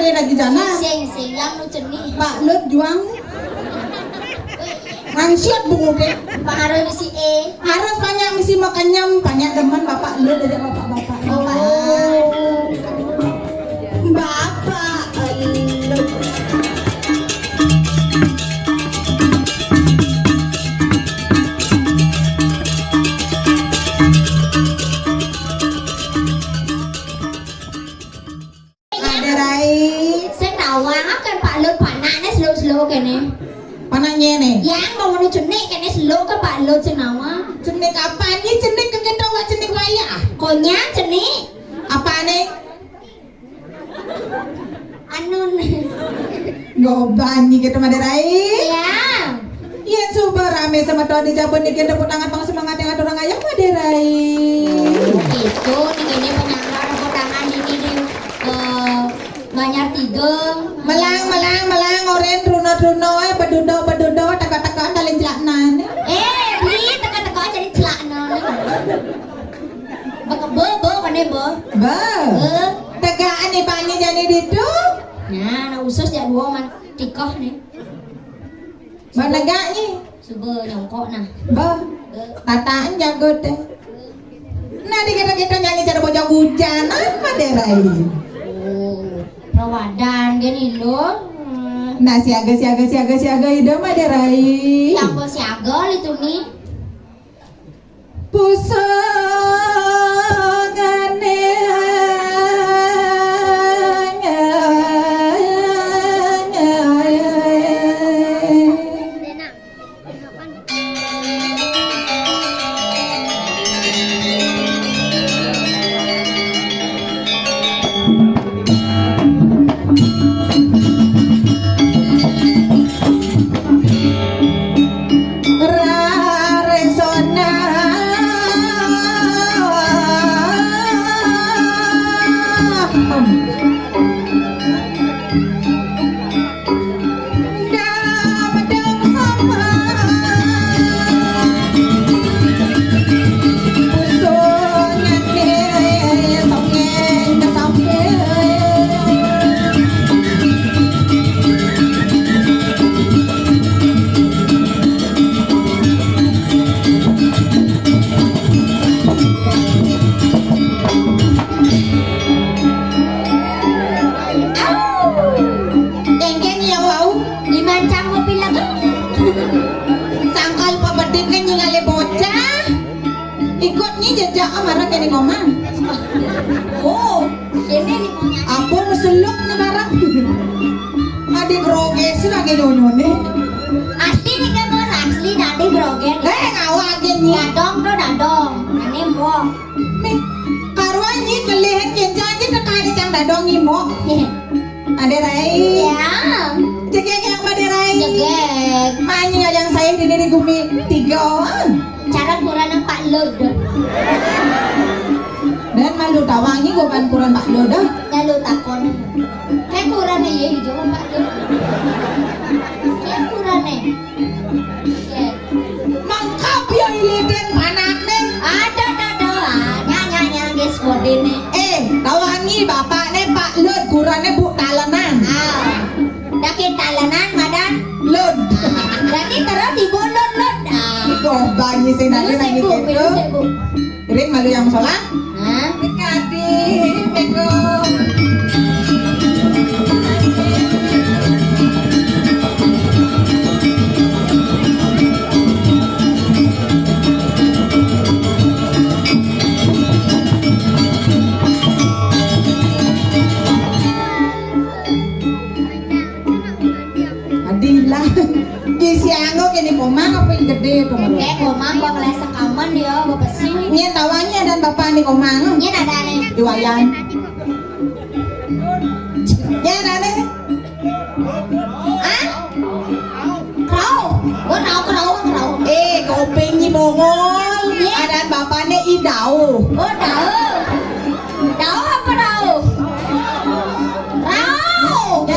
ada lagi jana. Sing lang nu ceni. Pak Lut juang. Angsiat bungu ke. Pengaruh si E. Harus banyak misi makanyam, banyak teman Bapak Lut ada bapak-bapak. Oh, Bapak Lut. Slow kene. Pananya nih. Yang mau menuju cenik kene slow ke Pak Lut cenawa. Cenik apa nih? Cenik ke kita wak cenik waya. Konya cenik. Apa nih? Anun. Gobani kita Maderai. Ya. Iya coba rame sama tuan di Jabon nih kita tepuk tangan pang semangat yang ada orang ayam Maderai. Itu nih ini penyangga tepuk tangan ini di Banyak Tidung. Melang oren runo bedudo teka dalin celaknan. Beli teka jadi celaknan. Bo kene bo. Tegaan nih pani jani ditu. Nah, usus ya dua man tikoh nih. Banegak nih. Subuh nyongkok nah. Tataan jago teh. Nah kita nyanyi cara bojong hujan apa Derai? Rawadan gini lo. Nah siaga hidup mah Derai. Siapa siaga itu nih? Pusangane jejak marah kene ngomong. Oh, ini limonya. Aku meseluk nih marah. Adik groges lagi nyonyone. Asli nih kan bos, asli nanti groges. Ngawagin nih. Dadong. Ini mo. Nih, karuan nih kelehen kencaji tekani cang dadong imo. Ada Rai. Ya. Jegek yang pada Rai. Jegek. Manyi yang saya di gumi 3 orang. Cara kurang Pak Lut. Dan malu tawangi gue kan kurang Pak Lut dah. Lalu takon. Kayak kurang nih ya hijau Pak Lut. Kayak kurang nih. Mangkap ya iliden anak nih. Ada. Nyanyi guys body nih. Tawangi bapak nih Pak Lut kurangnya bu talenan. Dakin talenan madan. Lut. Berarti terus dibolot. Banyi sing dari lagi gitu. Ring malu yang sholat. Dekati meko. Adilah. Di sianggo kini komang apa yang gede tuh malu. Komang gua ngelesek aman dia, gua besi. Nyen tawanya dan bapak nih komang. Nyen ada nih. Iwayan. Nyen ada nih. Kerau. Gua kerau. Kopeng nyi bongol. Ada bapaknya idau. Oh, dau. Dau apa dau? Rau.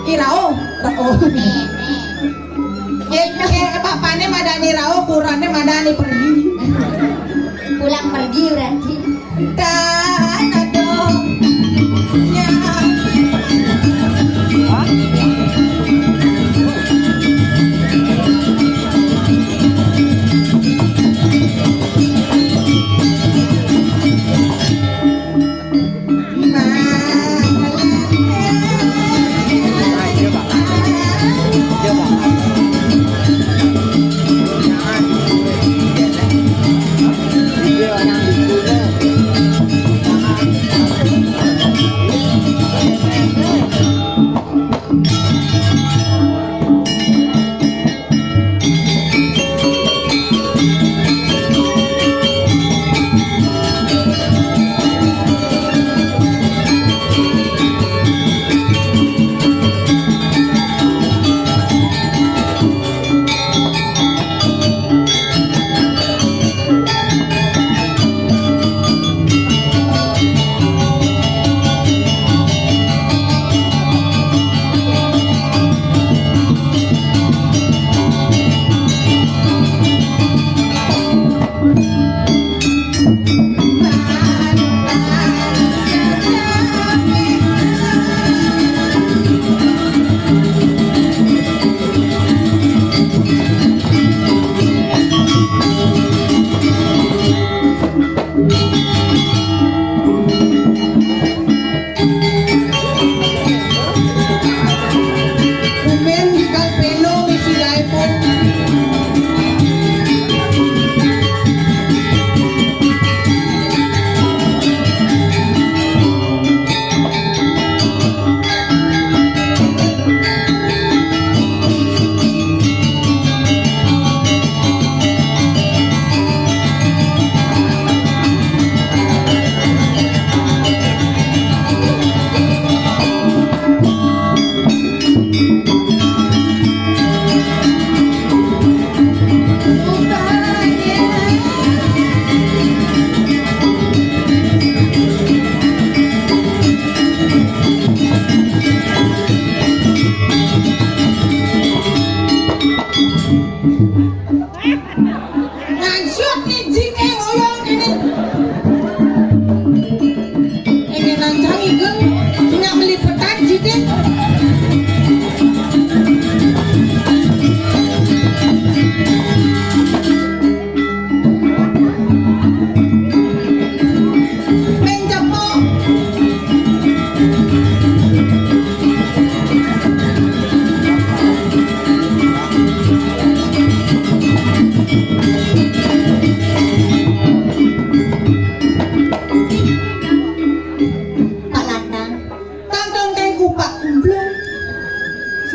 Irau. Bapaknya madani rao, kurangnya madani pergi. Pulang pergi berarti. Dan adanya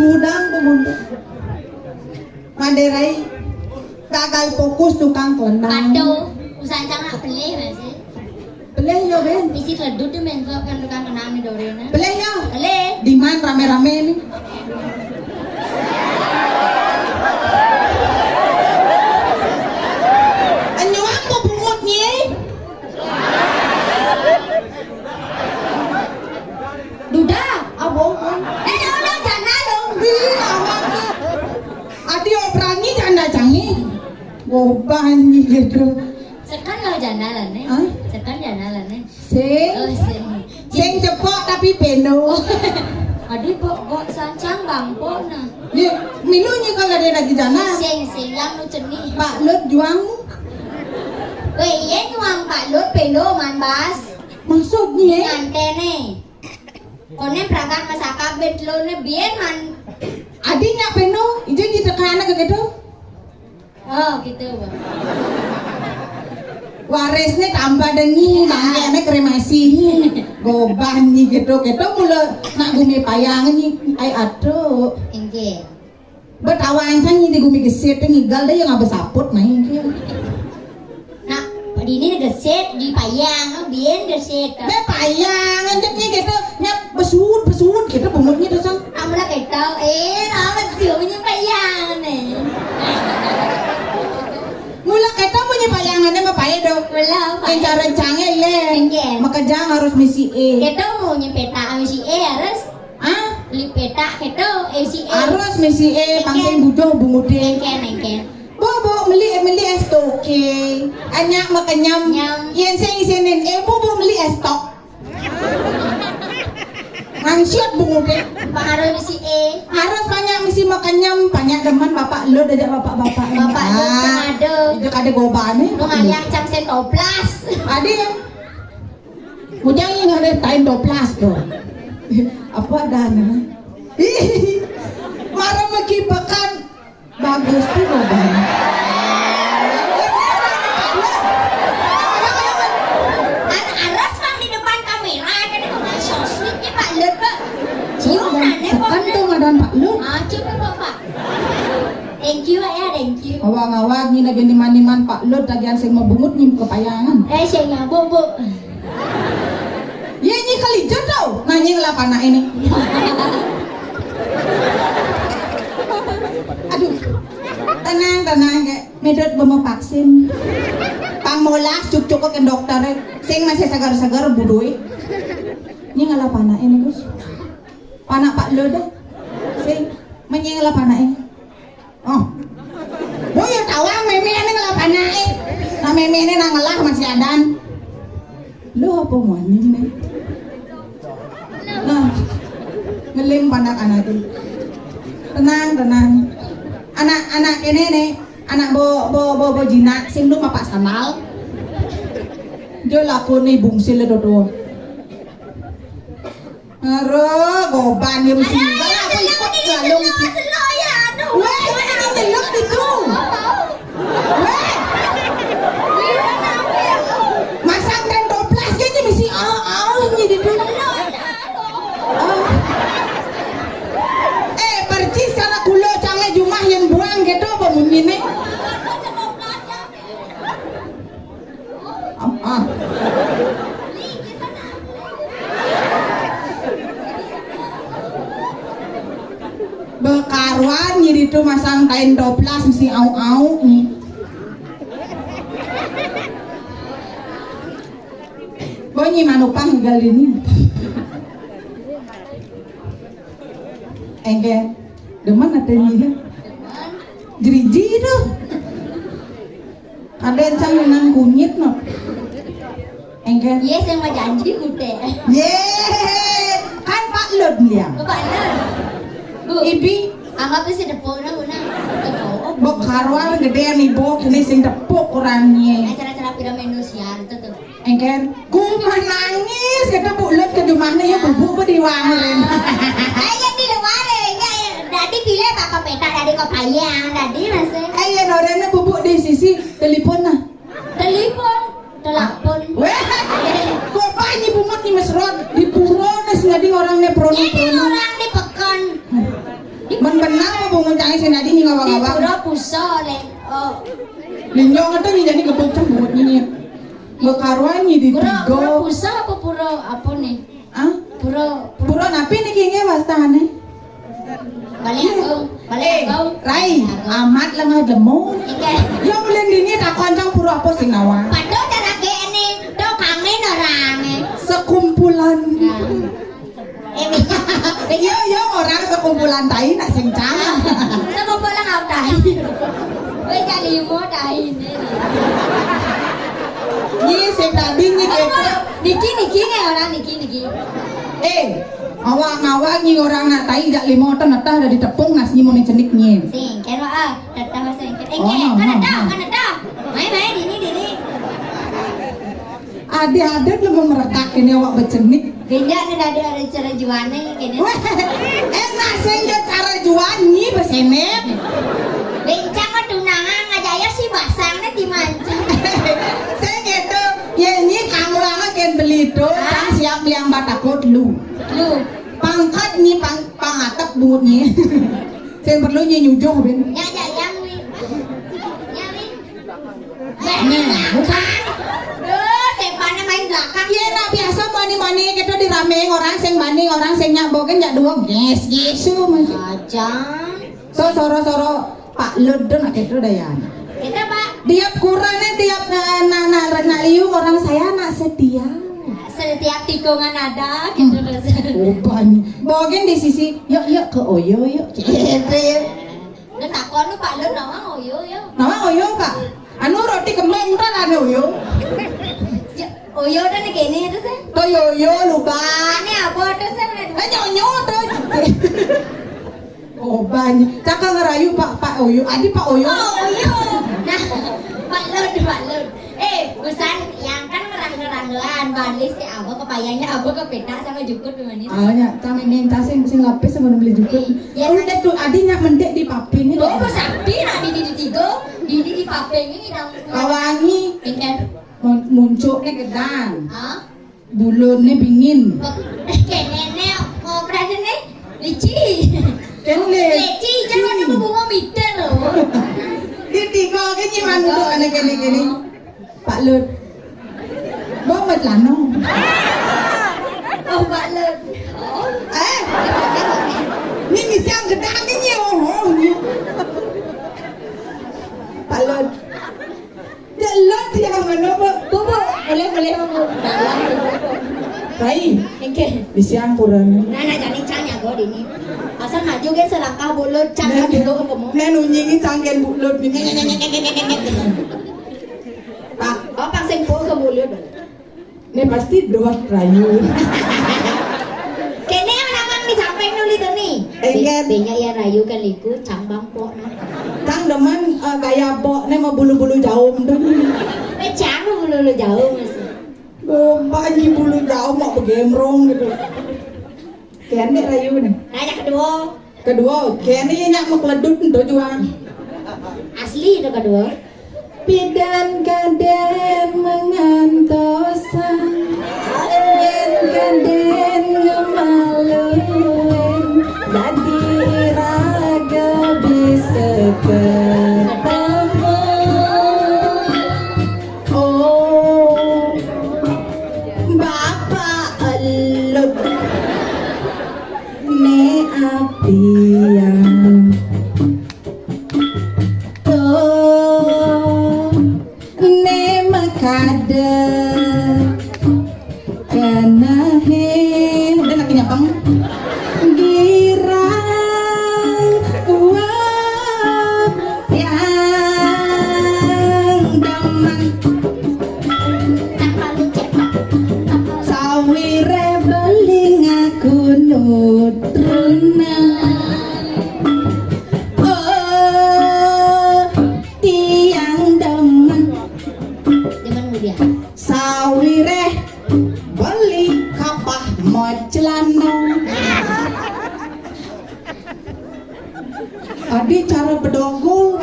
Sudang pemuda. Maderai gagal fokus tukang kelendang. Pado, usaha cang nak beli masih. Beleh yo Ben. Isi keledut tu men kan tukang kenang ni dorena. Beleh yo. Beli. Di man rame-rame nih. Anyuang mau bungutnya. Duda, abong. Udah jana dong. Adi operangi janda canggih. Goban gitu. Sekan lo jana lah nih. Hah? Sekan jana lah nih. Sing. Oh sih. Sing cepok tapi peno. Aduh kok sancang bangpo nah. Dia milunya kalau dia lagi jana. Sing yang lu ceni. Pak Lut juang. Weh iya nyuang Pak Lut pelo man bas. Maksudnya? Ngantene. Kone prakan masaka bet lo ne bien man. Adinya peno, itu kita kana ke gitu. Oh gitu bang. Warisnya tambah dengi, manggilnya kremasi. Goban nih gitu mula nak gumi payangan nih. Ay aduh. Enggak. Betawain sang ini gumi gesit ngigal deh yang abis saput nah ini. Nah, di ini geset di payang, bien geset. Be payangan cepnya gitu, nyap besut gitu bumutnya tuh sang. Kamu lah ketau, nama siunya payang nih. Mula kita punya payangannya mah payah dong. Belum. Yang rencangnya iya. Enggak. Maka jangan harus misi E. Ketau mau nyepeta misi harus. Ah? Li peta ketau si Harus misi E, pangsing budoh bungutin. Engken. Bobo meli es toke. Anyak makanyam. Nyam. Yen sing isinin bobo meli es tok. Mangsiot bungutin. Pengaruh misi Harus banyak misi makanyam, banyak teman bapak lo dajak bapak-bapak. Bapak lo ada. Itu ada gobane. Lu ngayak cang sentoplas. Adi ya. Punya yang ada tain 12 tuh. Apa ada nama? Marah mekipakan bagus tuh gobane. Aras bang di depan kamera kan itu nggak sosisnya Pak Lut Pak. Sekan tuh ngadon Pak Lut. Coba Pak. Thank you ya, thank you. Awang-awang ini lagi niman Pak Lut tagihan sing mau bungut nyim kepayangan. Saya bu. Ya ini kali jodoh nanya ngelap anak ini. Aduh, tenang kayak medot bemo vaksin. Pangmolas cuk ke dokter sing masih segar-segar budoi. Ini ngelap anak ini Gus. Panak Pak Lut deh. Sing menyengelap anak ini. Oh. Boy tawang meme ini ngelap anak ini. Nah meme ini nangelah masih adan. Lu apa mau nih? Nah, ngeling pandak anak itu. Tenang. Anak ini nih, anak bo jinak sing lu mapak sanal. Dia laku nih bungsil dodo. Aduh, goban dia mesti. Apa ikut galung? Weh, mana ngelok itu? Weh. Masang dan 12 nya mesti ini di dulu. Percis cara kulo cange jumah yang buang gitu apa mungkin nih? Bekaruan jadi tuh masang kain 12 mesti au nih. Bonyi manupang tinggal ini. Engke, deman ada nih. Jeriji itu. Ada yang cang nang kunyit no. Engke. Yes yang mau janji kude. Kan Pak Lut dia. Bapak Lut. Bu. Ibi. Anggap sih depok na guna. Bok karwal gede nih bok ini sing tepuk orangnya. Acara-acara piramid siar itu tuh. Engken, kumah nangis kata Bu Lut ke rumahnya ya bubuk di wangen. Ayo di luar ya. Dadi pilih kakak peta dari kepayang dadi masih. Ayo norena bubuk di sisi telepon nah. Telepon. Weh, kok banyak bumut nih mesrot di puro nes ngadi orangnya prono. Ini orang di pekan. Di bungun tangi senadi ni Di ngawang-ngawang. pura puso le. Oh. Linyong itu ni jadi kebocor buat ni. Bekaruan ni di Pura tiga. puso apa pura apa nih? Ah, Pura pura napi ni kinge wastane. balik aku. Rai, amat lah ngah lemon. Ike. Ya boleh dini tak kancang pura apa sing nawa. Padahal cara ini tuh kangen orangnya. Sekumpulan. Benya Ya orang sekumpulan tai nak sing cang. sama bola ngau tai. Benya limo tai ini. Ni sing tadi ni kepo. Niki orang niki. Awang-awang ni orang nak tai jak lima ton natah dah ditepung nas ni mau ni cenik ni. Sing, kero datang sing. Oh, Kan ada. Main ini. Ada lu merekak ini awak bercenik. Benya ada cara jualnya kene. Enak sing cara jual ni bersenek. Bencang tunangan ngajaya si basangnya dimancing. Saya gitu. Ya ni kamu lama kan beli tu, kan siap liang batakot lu. Lu, Pangkat ni pangatap bungut ni. Saya perlu ni nyujuh ben. ngajaya wi. Nyawi. Nah, bukan. Sepana main belakang. Ya nak biasa mani kita dirameng orang sing mani orang sing nyak bogen nyak dua gesu masih. Ajang. So soro Pak Lud nak kita dayan. Kita Pak, Tiap kurangnya tiap nak liu orang saya nak setia. setiap tikungan ada gitu terus. Oh banyak. Bogen di sisi yuk ke Oyo yuk. Dan takon lu Pak lu nawang oyo yo. Nama Oyo Pak. Anu roti kembang kan ada Oyo. Oyo dan gini terus. Toyoyo lupa. Ini apa terus? Nyonyo tuh. Oh banyak. Cakap ngerayu Pak Oyo. Adi Pak Oyo. Oh oyo. Nah, Pak Lud. Busan yang kan ngerang-ngeranglan balis si abah kepayangnya abah kepeta sama jukut gimana? Awalnya kami minta sing lapis sama beli juga. Ya, Udah tuh adinya mendek di papin ini. Oh, sapi nak di tiga, di papeng ini dong. Kawangi Ini munculnya gedang. Hah? Bulunnya bingin. Kenene ngobrolnya nih lici. Kene. Lici jangan ada bunga meter loh. Di tiga ke nyiman duduk anak gini. Pak Lut. Bawa celana. Oh, Pak Lud. Oh. Ni siang gedang ni Pak Lut. Dia Lut yang mana Pak? Bubu, boleh ngomong. Rai. Oke. Di siang kurang. Nah, jadi canya gue di ini. Asal maju ke selangkah bulut cangkah dulu kamu. Nen unyingi cangken Bu Lut ni. Pak, oh pak sengpo ke mulut. Ni pasti dua rayu. Kene yang namang ni sampai nuli tu ni. Enggak. Benya ya rayu kan liku cambang po na. Kang demen gaya bok ni mau bulu-bulu jauh tu. Pecang lu jauh masih. Banyi bulu jauh mau begemrong gitu. Kene rayu ni. Nanya kedua, Kene nyak mau keledut tu juang. asli itu kedua. Pidan kaden mengantosan, yen kaden ngemaluin, dadi raga bisa ketemu. Oh, Bapak Elut, ne api yang kada kanahin udah nakinya pang girang uap yang daman sawire beling aku nutruna oh tiang daman sawire beli kapah mocelano. Adi cara bedogol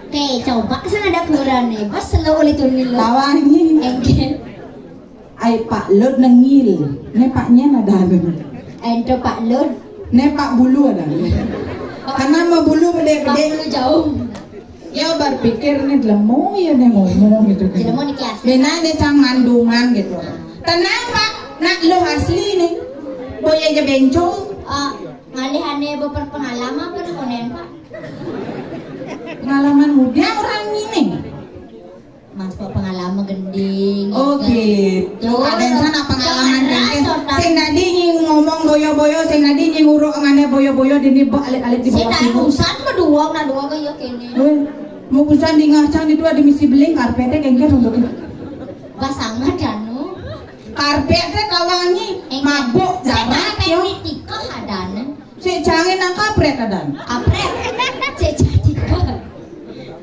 Oke, coba sana ada kurang nih. Pas selalu tunin lo. lawannya Engkel. ai Pak Lud nengil ne paknya nada Ento Pak Lud Nepak bulu ada. Karena mau bulu gede-gede. Dulu jauh. Ya berpikir nih lemu ya nih ngomong gitu. Jadi mau nikias. Bena dia cang mandungan gitu. Tenang pak, nak lo asli nih. Boy aja bencong. Ngalihane berpengalaman apa konen pak? Pengalaman muda orang ini. Mas pengalaman gending. Oh gitu. Ada yang sana pengalaman gending. Sing nadi nying ngomong boyo-boyo, sing nadi nying uruk ngane boyo-boyo dini alit-alit di bawah Saya sini. urusan berdua, nah dua kayak kene. Mau urusan di ngacang itu ada misi beling karpetnya kengker untuk itu. Pasangan danu. Karpetnya kawangi mabuk darat yo. Saya tikah adana. Si cangin nang kapret adan. Kapret. Saya tikah.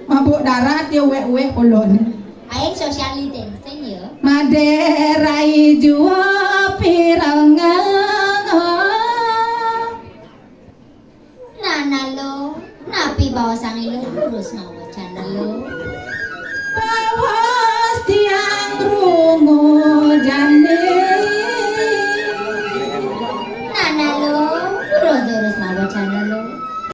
Mabuk darat yo wek-wek kolon. Aing social distancing ya. Maderai jua pirangan. Nana lo, napi bawa sang ilo lurus mau cana lo.